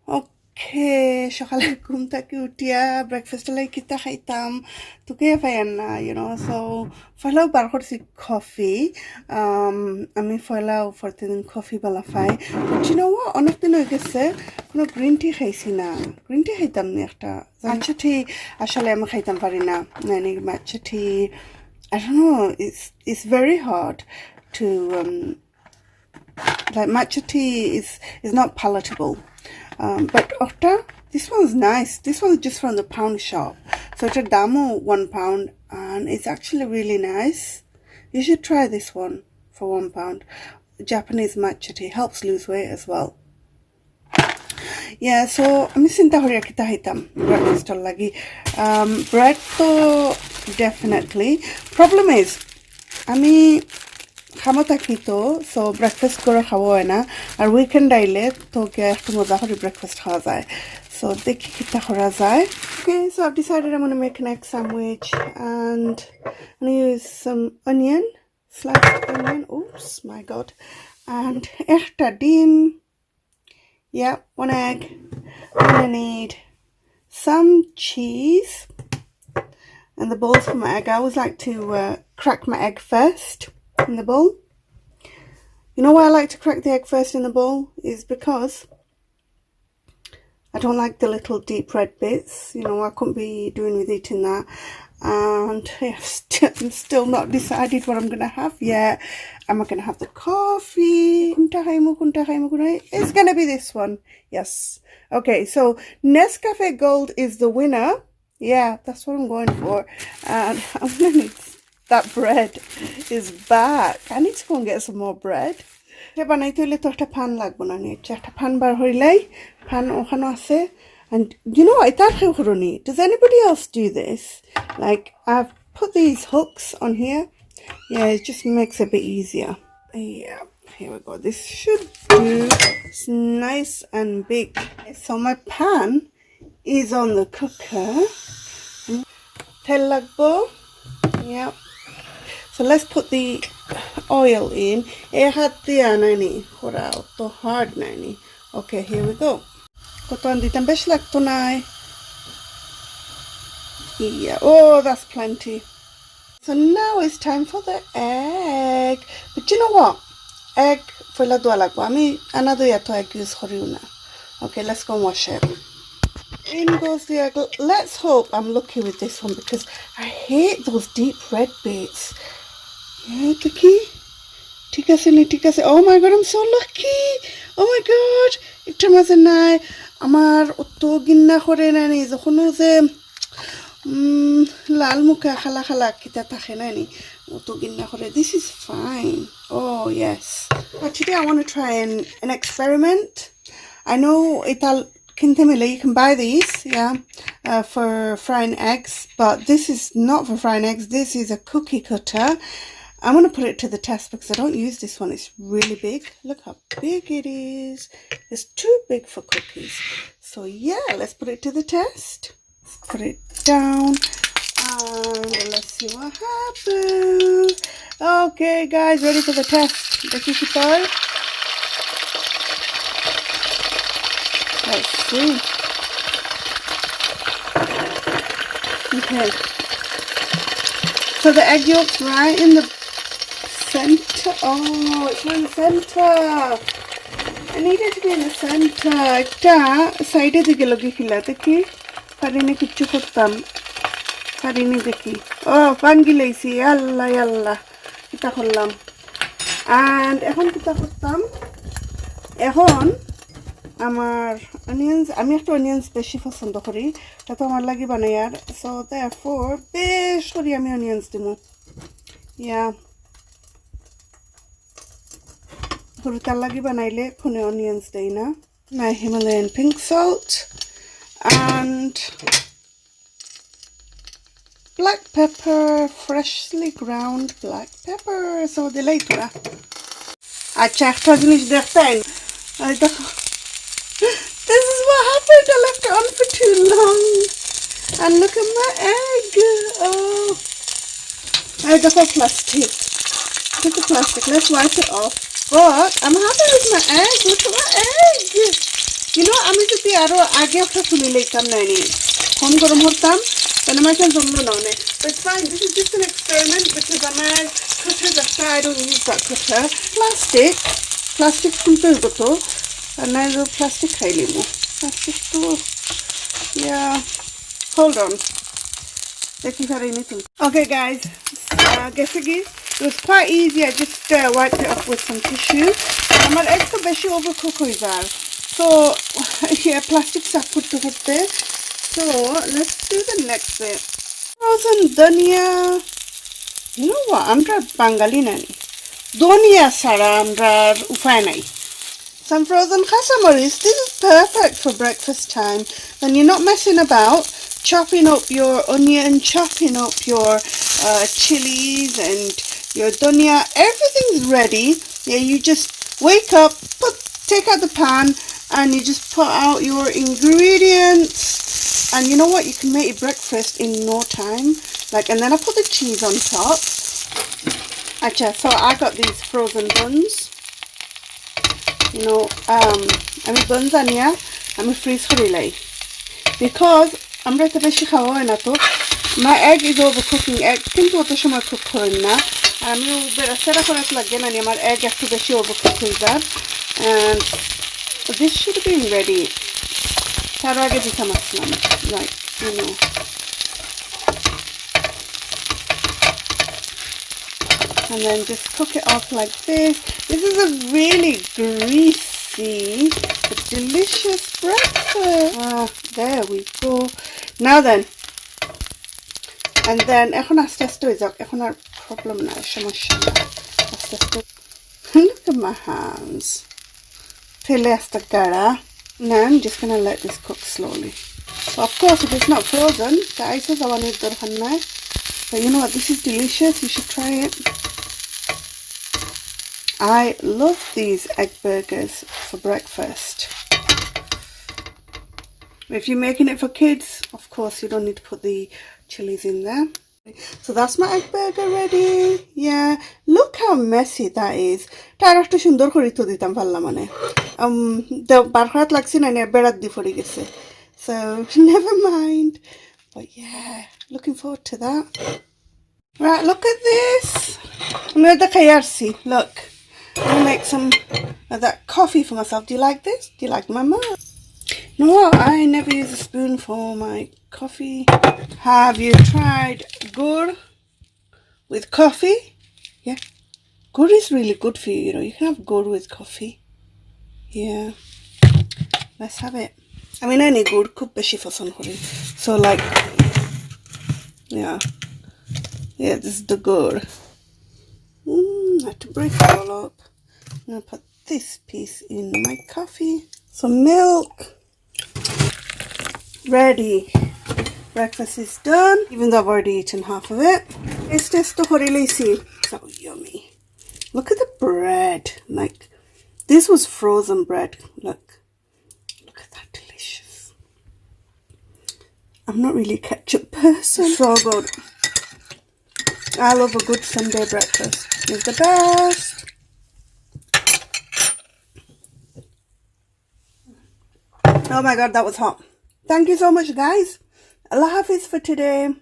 Okay, সকালে ঘুম থেকে উঠিয়া ব্রেকফাস্ট লাই কিতা খাইতাম তোকে পাইয়ান না so ফলাও বার করছি কফি আমি ফলাও ফরতেদিন কফি বালা ফাই অনেক দিন হয়ে গেছে কোনো গ্রিন টি খাইছি না গ্রিন টি খাইতাম না একটা মাচ্চা টি আসলে আমি খাইতাম পারি না মানে matcha T I don't know it's very hard to like matcha tea is not palatable. But Okta, this one's nice. This one's just from the pound shop. So it's a damo £1 and it's actually really nice. You should try this one for £1. Japanese matcha tea helps lose weight as well. Yeah, so I'm sinta horiya kita hitam breakfast lagi. Bread to definitely. Problem is, আমি খামো থাকি তো so breakfast করে খাওয়া হয় না আর weekend আইলে তোকে একটু মজা করে ব্রেকফাস্ট খাওয়া যায় সো দেখি কিতা করা যায় okay so I've decided I'm going to make an egg sandwich and I'm going to use some onion sliced onion oops my god and একটা ডিম yeah one egg I'm going to need some cheese and the balls for my egg. I always like to crack my egg first in the bowl. You know why I like to crack the egg first in the bowl? Is because I don't like the little deep red bits. I couldn't be doing with eating that. And I'm still not decided what I'm going to have yet. Am I going to have the coffee? It's going to be this one. Yes. Okay, so Nescafe Gold is the winner. Yeah, that's what I'm going for. And I'm going to need that bread is back. I need to go and get some more bread. বানাইতে হইলে তো একটা পান লাগবো না একটা পান বার হইলাই পান ওখানে আছে and এটা খেউ করনি does anybody else do this like I've put these hooks on here yeah it just makes it a bit easier yeah here we go this should do it's nice and big so my pan is on the cooker tel lagbo yeah so let's put the oil in. So hard nani. Okay, here we go. Koton ditam besh lagto nai. Yeah. Oh, that's plenty. So now it's time for the egg. But you know what? Egg for la dua lagbo. Ami another yato egg use horiuna. Okay, let's go and wash it. In goes the egg. Let's hope I'm lucky with this one because I hate those deep red bits. Yeah, the key. ঠিক আছে oh my god I'm so lucky oh my god একটা মাঝে নাই আমার অত গিন্না করে নানি যখন যে লাল মুখে খালা কিতা থাকে নানি অত গিন্না করে this is fine oh yes but today I want to try an experiment I know you can buy these for frying eggs but this is not for frying eggs this is a cookie cutter I'm going to put it to the test because I don't use this one. It's really big. Look how big it is. It's too big for cookies. So yeah, let's put it to the test. Let's put it down and let's see what happens. Okay guys, ready for the test. Let's see. Okay. So the egg yolk's right in the center. Oh, it's in the center. I need it to be in the center. Ekta side e dike logi khilate ki parini kichu kortam parini dekhi oh pangi leisi yalla yalla eta korlam and ekhon kita kortam ekhon আমার onions আমি একটা onions বেশি পছন্দ করি তা তো আমার লাগি বানাই আর সো therefore বেশ করি আমি অনিয়ন্স দিমু ইয়া হলুদের লাগি বানাইলে কোনে অনিয়ন্স দেই না my Himalayan pink salt and black pepper freshly ground black pepper so দিলাই তোরা আচ্ছা একটা জিনিস দেখতেন এই দেখো This is what happened. I left it on for too long. And look at my egg. Oh. I got a plastic. Look at plastic. Let's wipe it off. But I'm happy with my egg. Look at my egg. You know, আমি যদি আরো আগে একটা চুলি লইতাম না নি কম গরম হতাম তাহলে আমার কাছে জমলো না অনেক but it's fine this is just an experiment because আমার cutters are I don't use that cutter plastic খুলতে হইব তো আর না plastic খাইলিমু plastic তো yeah hold on দেখি পারি নি তুমি okay guys guess again it was quite easy I just wiped it off with some tissue আমার একটু বেশি overcook হয়ে যায় so yeah plastic stuff করতে করতে so let's do the next bit frozen dhania you know what আমরা বাঙালি নানি ধনিয়া ছাড়া আমরা উপায় নাই some frozen khassa maris this is perfect for breakfast time when you're not messing about chopping up your onion chopping up your chilies and your dhania everything's ready yeah you just wake up take out the pan and you just put out your ingredients and you know what you can make your breakfast in no time like and then I put the cheese on top actually so I got these frozen buns you know আমি buns আনিয়া আমি freeze করে লাই because আমরা তো বেশি খাওয়া হয় না তো my egg is overcooking egg কিন্তু অত সময় cook করেন না আমি সেটা করে লাগে না আমার egg একটু বেশি overcook হয়ে যায় and this should have been ready তার আগে দিতাম আসলাম like you know and then just cook it off like this this is a really greasy but delicious breakfast there we go now then and then এখন আস্তে আস্তে হয়ে যাক এখন আর problem না সমস্যা না আস্তে আস্তে look at my hands ফেলে আস্তে গাড়া now I'm just gonna let this cook slowly so of course if it's not frozen the ice is our need but you know what this is delicious you should try it I love these egg burgers for breakfast if you're making it for kids of course you don't need to put the chilies in there so that's my egg burger ready yeah look how messy that is তার একটা সুন্দর করে তো দিতাম পারলাম মানে বারখাত লাগছে না বেড়াত দি পড়ে গেছে so never mind but yeah looking forward to that right look at this I'm gonna dekhayarsi look I'm gonna make some of that coffee for myself do you like this do you like my mug you know what I never use a spoon for my coffee have you tried gur with coffee yeah gur is really good for you you know you can have gur with coffee yeah let's have it I mean any gur খুব বেশি পছন্দ করি so like yeah this is the gur I have to break it all up I'm gonna put this piece in my coffee some milk ready breakfast is done even though I've already eaten half of it it's just so yummy look at the bread like this was frozen bread look at that delicious I'm not really a ketchup person so good I love a good Sunday breakfast it's the best oh my god that was hot thank you so much guys Allah Hafiz for today